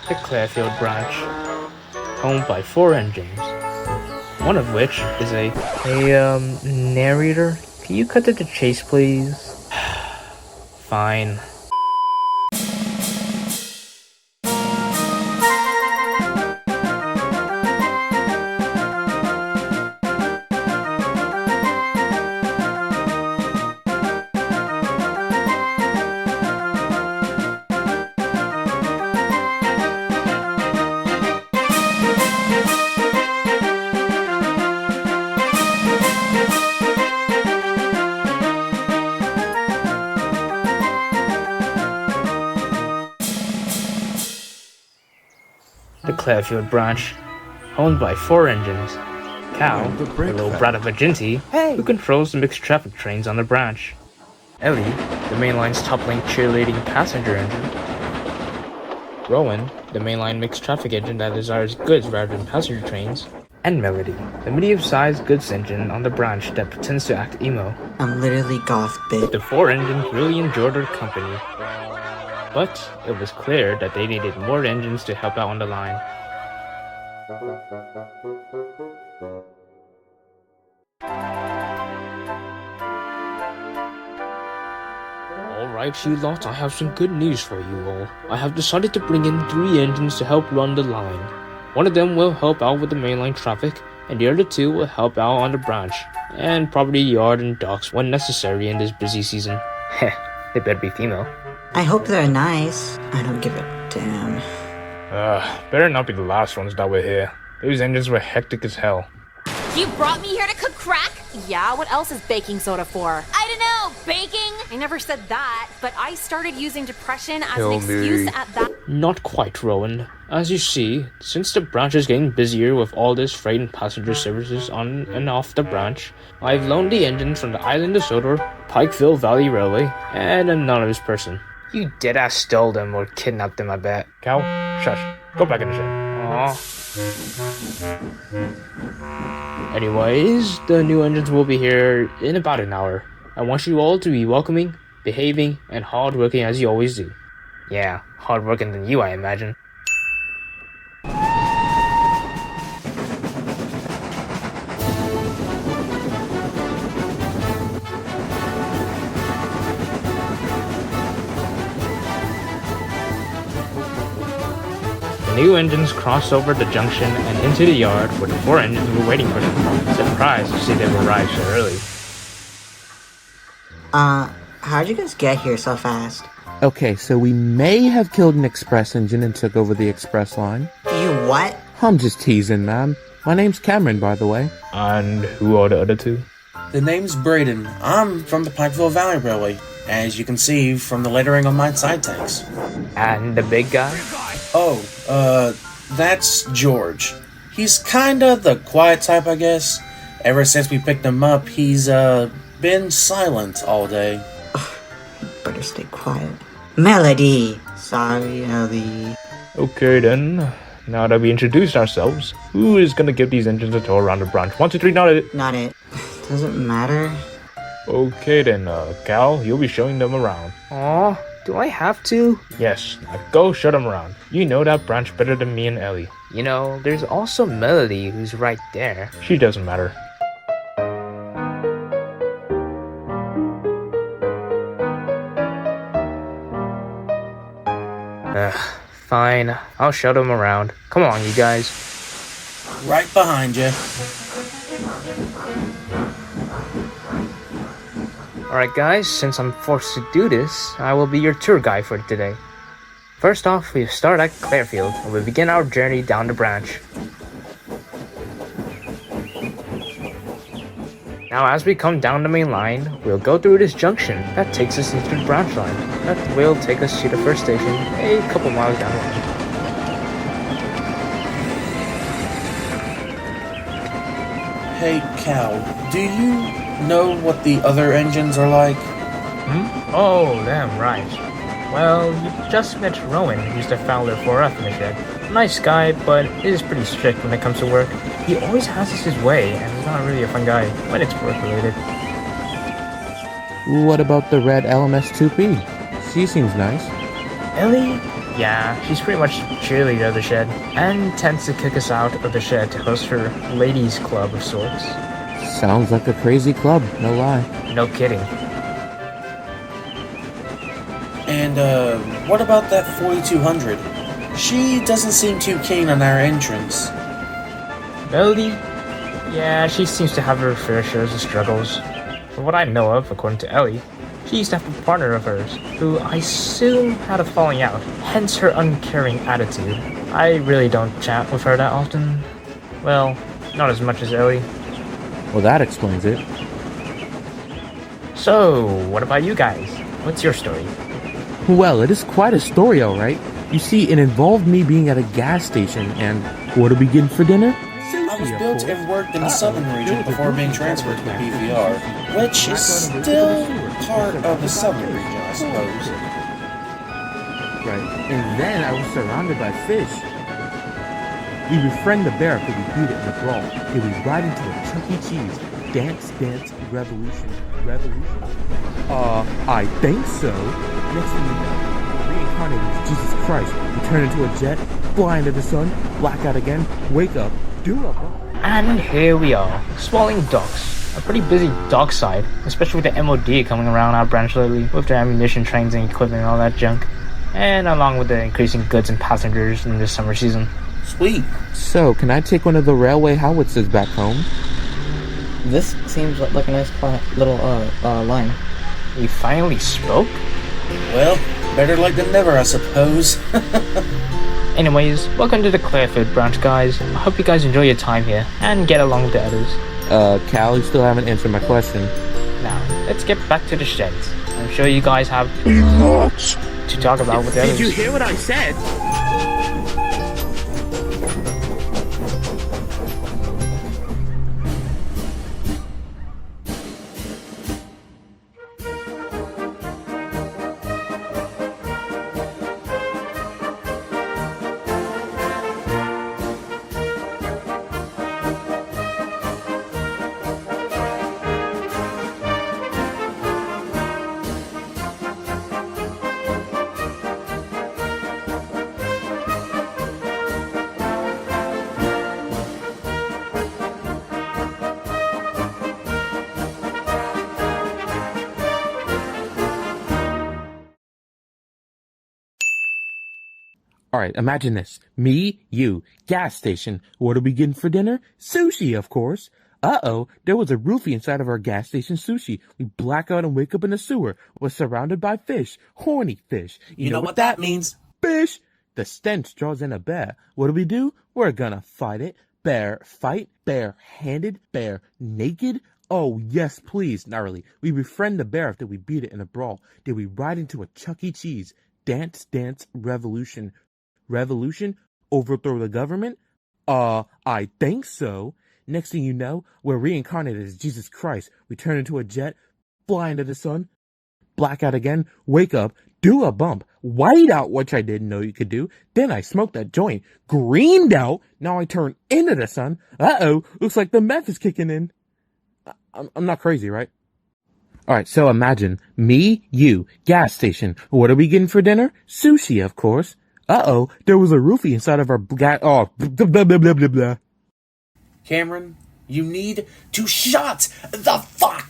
The Clarefield branch, owned by 4 engines, one of which is a narrator. Can you cut to the chase, please? Fine. The Clarefield branch, owned by 4 engines. Cal, the little brat of a Ginty, who controls the mixed traffic trains on the branch. Ellie, the mainline's toppling cheerleading passenger engine. Rowan, the mainline mixed traffic engine that desires goods rather than passenger trains. And Melody, the medium-sized goods engine on the branch that pretends to act emo. I'm literally goth, bitch. The 4 engines really enjoyed their company, but it was clear that they needed more engines to help out on the line. Alright, you lot, I have some good news for you all. I have decided to bring in 3 engines to help run the line. One of them will help out with the mainline traffic, and the other 2 will help out on the branch, and probably yard and docks when necessary in this busy season. Heh, they better be female. I hope they're nice. I don't give a damn. Better not be the last ones that were here. Those engines were hectic as hell. You brought me here to cook crack? Yeah, what else is baking soda for? I don't know, baking? I never said that, but I started using depression as an excuse at that. Not quite, Rowan. As you see, since the branch is getting busier with all this freight and passenger services on and off the branch, I've loaned the engines from the island of Sodor, Pikeville Valley Railway, and an anonymous person. You deadass stole them or kidnapped them, I bet. Cal, shush. Go back in the shed. Aww. Anyways, the new engines will be here in about an hour. I want you all to be welcoming, behaving, and hardworking as you always do. Yeah, hardworking than you, I imagine. The new engines crossed over the junction and into the yard where the 4 engines were waiting for them. Surprised to see them arrive so early. How'd you guys get here so fast? Okay, so we may have killed an express engine and took over the express line. You what? I'm just teasing, man. My name's Cameron, by the way. And who are the other 2? The name's Braden. I'm from the Pikeville Valley Railway, as you can see from the lettering on my side tanks. And the big guy? Oh, that's George. He's kinda the quiet type, I guess. Ever since we picked him up, he's, been silent all day. Better stay quiet. Melody! Sorry, Ellie. Okay then. Now that we introduced ourselves, who is gonna give these engines a tour around the branch? 1, 2, 3, not it. Not it. Doesn't matter. Okay then, Cal, you'll be showing them around. Aw, do I have to? Yes, now go show them around. You know that branch better than me and Ellie. You know, there's also Melody who's right there. She doesn't matter. Fine. I'll show them around. Come on, you guys. Right behind you. Alright guys, since I'm forced to do this, I will be your tour guide for today. First off, we start at Clarefield, and we begin our journey down the branch. Now as we come down the main line, we'll go through this junction that takes us into the branch line. That will take us to the first station, a couple miles down the line. Hey, Cal, do you know what the other engines are like? Oh, them, right. Well, you just met Rowan, who's the founder for us in the shed. Nice guy, but is pretty strict when it comes to work. He always has his way, and he's not really a fun guy when it's work-related. What about the red LMS 2P? She seems nice. Ellie? Yeah, she's pretty much cheerleader of the shed, and tends to kick us out of the shed to host her ladies' club of sorts. Sounds like a crazy club, no lie. No kidding. And, what about that 4200? She doesn't seem too keen on our entrance. Melody? Yeah, she seems to have her fair share of struggles. From what I know of, according to Ellie, she used to have a partner of hers, who I assume had a falling out, hence her uncaring attitude. I really don't chat with her that often. Well, not as much as Ellie. Well, that explains it. So, what about you guys? What's your story? Well, it is quite a story, alright. You see, it involved me being at a gas station, and what do we get for dinner? I was built and worked in the southern region before being transferred to the BVR, which is still part of the southern region, I suppose. Right. And then I was surrounded by fish. We befriend the bear because we beat it in a brawl. Then we ride into a Chuck E. Cheese. Dance, revolution. I think so. Next thing you know, reincarnated as Jesus Christ. We turn into a jet, fly into the sun, black out again, wake up, do up. And here we are, swallowing docks. A pretty busy dock side, especially with the MOD coming around our branch lately, with their ammunition trains and equipment and all that junk. And along with the increasing goods and passengers in this summer season. Sweet. So, can I take one of the railway howitzers back home? This seems like a nice little line. You finally spoke? Well, better late than never, I suppose. Anyways, welcome to the Clarefield branch, guys. I hope you guys enjoy your time here, and get along with the others. Cal, you still haven't answered my question. Now, let's get back to the sheds. I'm sure you guys have lots to talk about with the others. Did you hear what I said? Alright, imagine this. Me, you, gas station. What are we getting for dinner? Sushi, of course. Uh-oh, there was a roofie inside of our gas station sushi. We black out and wake up in the sewer. We're surrounded by fish. Horny fish. You know what that means? Fish! The stench draws in a bear. What do? We're gonna fight it. Bear fight. Bare-handed. Bear naked. Oh, yes, please. Not really. We befriend the bear after we beat it in a brawl. Then we ride into a Chuck E. Cheese. Dance, revolution. Revolution? Overthrow the government? I think so. Next thing you know, we're reincarnated as Jesus Christ. We turn into a jet, fly into the sun, black out again, wake up, do a bump, white out, which I didn't know you could do. Then I smoked that joint, greened out, now I turn into the sun. Uh-oh, looks like the meth is kicking in. I'm not crazy, right? Alright, so imagine, me, you, gas station. What are we getting for dinner? Sushi, of course. Uh-oh, there was a roofie inside of our blah, blah, blah, blah, blah. Cameron, you need to shut the fuck